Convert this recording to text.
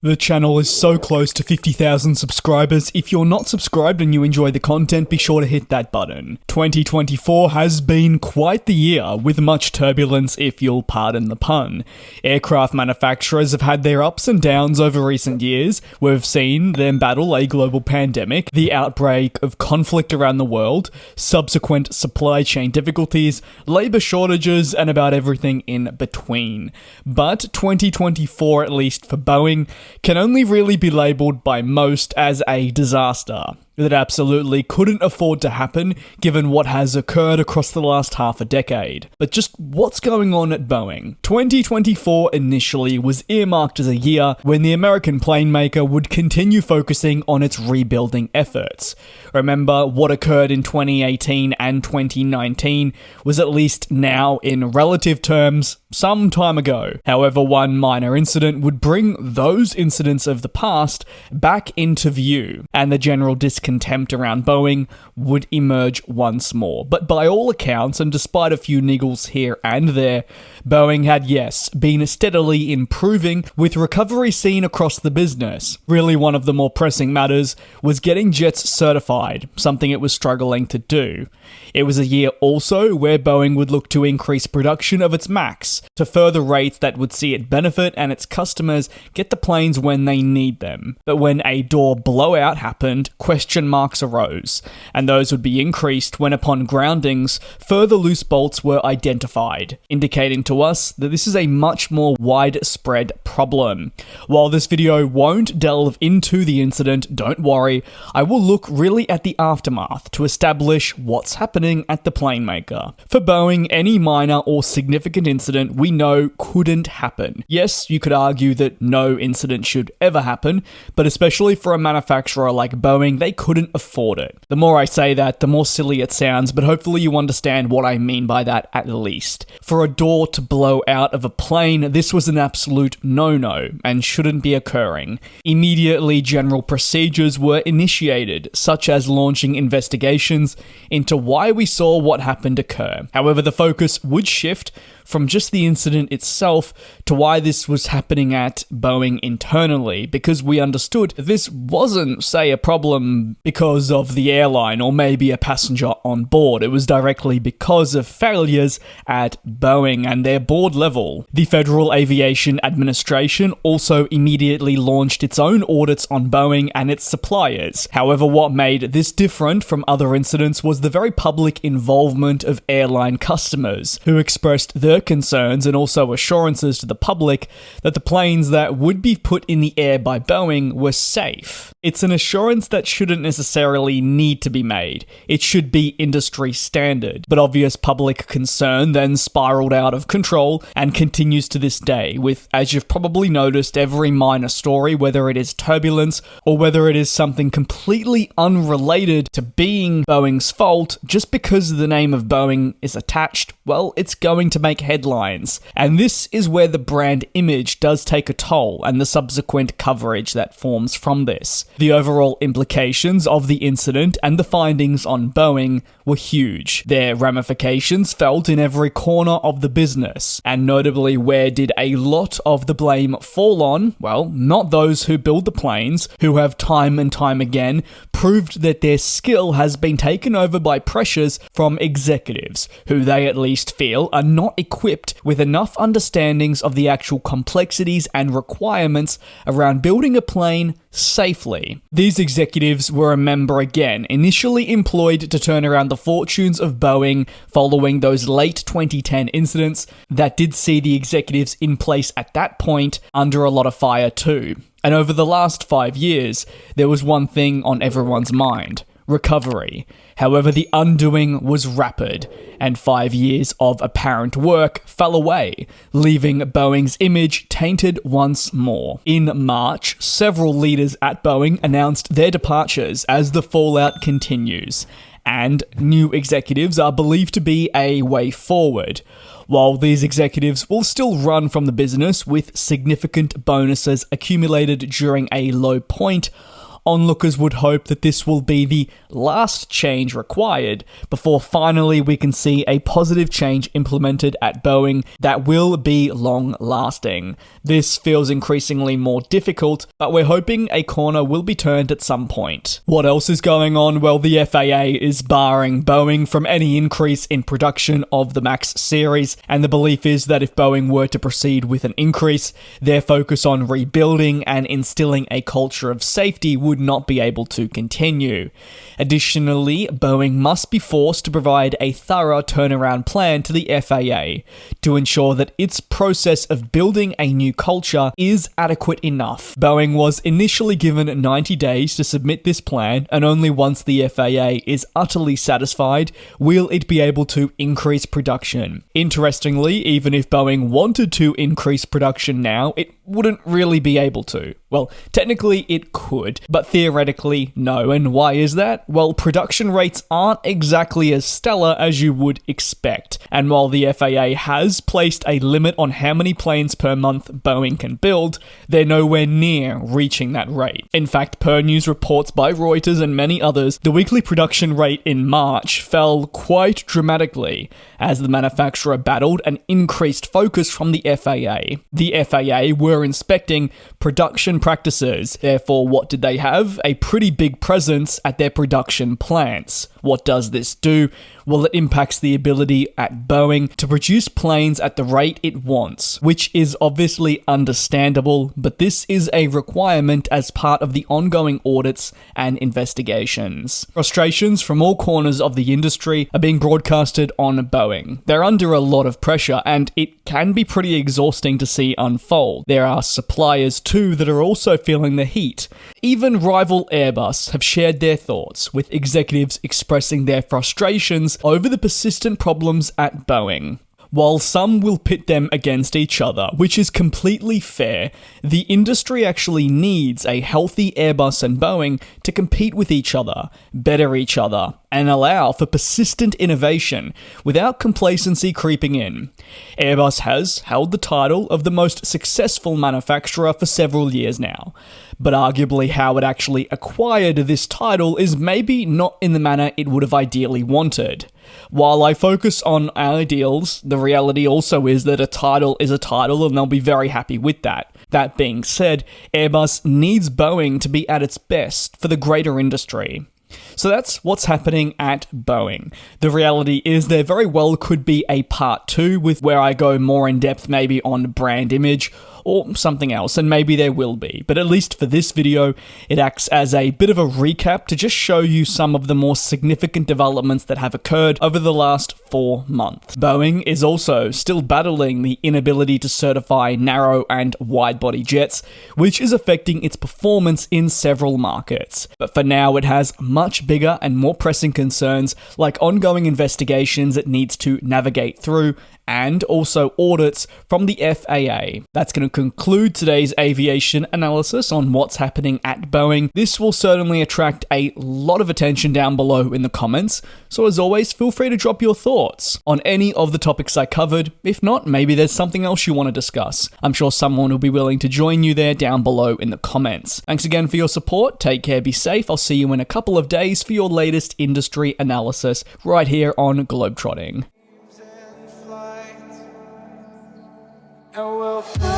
The channel is so close to 50,000 subscribers. If you're not subscribed and you enjoy the content, be sure to hit that button. 2024 has been quite the year, with much turbulence, if you'll pardon the pun. Aircraft manufacturers have had their ups and downs over recent years. We've seen them battle a global pandemic, the outbreak of conflict around the world, subsequent supply chain difficulties, labour shortages, and about everything in between. But 2024, at least for Boeing, can only really be labelled by most as a disaster that absolutely couldn't afford to happen given what has occurred across the last half a decade. But just what's going on at Boeing? 2024 initially was earmarked as a year when the American plane maker would continue focusing on its rebuilding efforts. Remember, what occurred in 2018 and 2019 was at least now, in relative terms, some time ago. However, one minor incident would bring those incidents of the past back into view, and the general discontent around Boeing would emerge once more. But by all accounts, and despite a few niggles here and there, Boeing had, yes, been steadily improving, with recovery seen across the business. Really, one of the more pressing matters was getting jets certified, something it was struggling to do. It was a year also where Boeing would look to increase production of its MAX to further rates that would see it benefit and its customers get the planes when they need them. But when a door blowout happened, question marks arose, and those would be increased when, upon groundings, further loose bolts were identified, indicating to us that this is a much more widespread problem. While this video won't delve into the incident, don't worry, I will look really at the aftermath to establish what's happening at the plane maker. For Boeing, any minor or significant incident we know couldn't happen. Yes, you could argue that no incident should ever happen, but especially for a manufacturer like Boeing, they couldn't afford it. The more I say that, the more silly it sounds, but hopefully you understand what I mean by that at least. For a door to blow out of a plane, this was an absolute no-no and shouldn't be occurring. Immediately, general procedures were initiated, such as launching investigations into why we saw what happened occur. However, the focus would shift from just the incident itself to why this was happening at Boeing internally, because we understood that this wasn't, say, a problem because of the airline or maybe a passenger on board. It was directly because of failures at Boeing and their board level. The Federal Aviation Administration also immediately launched its own audits on Boeing and its suppliers. However, what made this different from other incidents was the very public involvement of airline customers, who expressed their concerns and also assurances to the public that the planes that would be put in the air by Boeing were safe. It's an assurance that shouldn't necessarily need to be made. It should be industry standard. But obvious public concern then spiraled out of control and continues to this day, with, as you've probably noticed, every minor story, whether it is turbulence or whether it is something completely unrelated to being Boeing's fault, just because the name of Boeing is attached, well, it's going to make headlines. And this is where the brand image does take a toll, and the subsequent coverage that forms from this. The overall implications of the incident and the findings on Boeing were huge. Their ramifications felt in every corner of the business, and notably, where did a lot of the blame fall on? Well, not those who build the planes, who have time and time again proved that their skill has been taken over by pressures from executives, who they at least feel are not equipped with enough understandings of the actual complexities and requirements around building a plane safely. These executives were, remember again, initially employed to turn around the fortunes of Boeing following those late 2010 incidents that did see the executives in place at that point under a lot of fire too. And over the last 5 years, there was one thing on everyone's mind: recovery. However, the undoing was rapid, and 5 years of apparent work fell away, leaving Boeing's image tainted once more. In March, several leaders at Boeing announced their departures as the fallout continues, and new executives are believed to be a way forward. While these executives will still run from the business with significant bonuses accumulated during a low point, onlookers would hope that this will be the last change required before finally we can see a positive change implemented at Boeing that will be long-lasting. This feels increasingly more difficult, but we're hoping a corner will be turned at some point. What else is going on? Well, the FAA is barring Boeing from any increase in production of the MAX series, and the belief is that if Boeing were to proceed with an increase, their focus on rebuilding and instilling a culture of safety would not be able to continue. Additionally, Boeing must be forced to provide a thorough turnaround plan to the FAA to ensure that its process of building a new culture is adequate enough. Boeing was initially given 90 days to submit this plan, and only once the FAA is utterly satisfied will it be able to increase production. Interestingly, even if Boeing wanted to increase production now, it wouldn't really be able to. Well, technically it could, but theoretically no. And why is that? Well, production rates aren't exactly as stellar as you would expect. And while the FAA has placed a limit on how many planes per month Boeing can build, they're nowhere near reaching that rate. In fact, per news reports by Reuters and many others, the weekly production rate in March fell quite dramatically as the manufacturer battled an increased focus from the FAA. The FAA were inspecting production practices. Therefore, what did they have? A pretty big presence at their production plants. What does this do? Well, it impacts the ability at Boeing to produce planes at the rate it wants, which is obviously understandable, but this is a requirement as part of the ongoing audits and investigations. Frustrations from all corners of the industry are being broadcasted on Boeing. They're under a lot of pressure, and it can be pretty exhausting to see unfold. There are suppliers too that are also feeling the heat. Even rival Airbus have shared their thoughts, with executives expressing their frustrations over the persistent problems at Boeing. While some will pit them against each other, which is completely fair, the industry actually needs a healthy Airbus and Boeing to compete with each other, better each other, and allow for persistent innovation without complacency creeping in. Airbus has held the title of the most successful manufacturer for several years now, but arguably how it actually acquired this title is maybe not in the manner it would have ideally wanted. While I focus on ideals, the reality also is that a title is a title and they'll be very happy with that. That being said, Airbus needs Boeing to be at its best for the greater industry. So that's what's happening at Boeing. The reality is there very well could be a part 2 with where I go more in depth maybe on brand image or something else, and maybe there will be. But at least for this video, it acts as a bit of a recap to just show you some of the more significant developments that have occurred over the last 4 months. Boeing is also still battling the inability to certify narrow and wide-body jets, which is affecting its performance in several markets. But for now, it has much bigger and more pressing concerns like ongoing investigations it needs to navigate through, and also audits from the FAA. That's going to conclude today's aviation analysis on what's happening at Boeing. This will certainly attract a lot of attention down below in the comments, so as always, feel free to drop your thoughts on any of the topics I covered. If not, maybe there's something else you want to discuss. I'm sure someone will be willing to join you there down below in the comments. Thanks again for your support. Take care, be safe. I'll see you in a couple of days for your latest industry analysis right here on GlobeTrotting. And we'll fly.